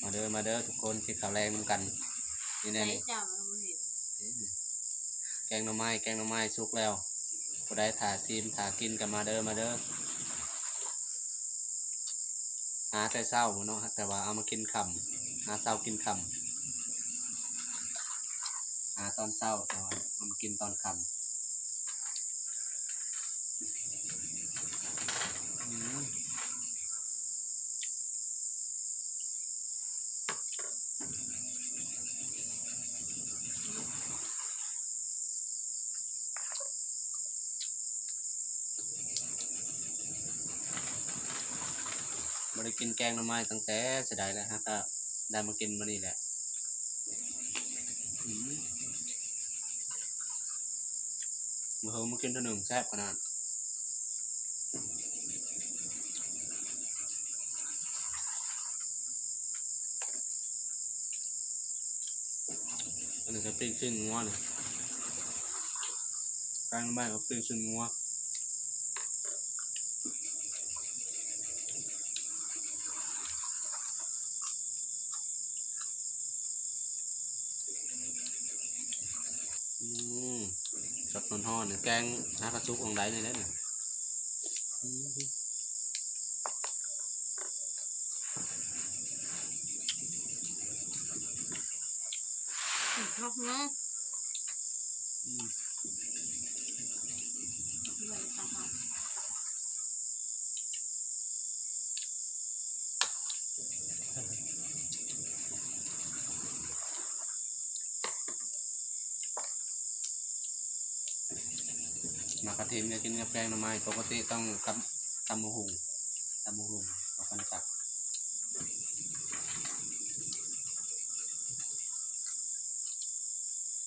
มาเด้อทุกคนกินข้าวแรงนำกันนี่แน่นี่ จับมันเห็น แกงหน่อไม้สุกแล้วผู้ใดถ่าซีมถ่ากินกันมาเด้อหาแต่เศร้าเนาะแต่ว่าเอามากินค่ำหาเศร้ากินค่ำหาตอนเศร้าแต่ว่าเอามากินตอนค่ำไม่ได้กินแกงหน่อไม้ตั้งแต่เสียดายแล้วฮะก็ได้มากินมานี่แหละมาเฮามากินเท่านึงแซ่บขนาดอันนี้ก็ปิ้งชิ้นงัวเนี่ยแกงหน่อไม้ก็ปิ้งชิ้นงัวสดห่อนๆเนี่ยแกงหากระซุกองไดนี่แหละเนี่ยท็อกเนาะมากระเทียมเนี่ยกินกับแกงหน่อไม้ปกติต้องตำมะฮุง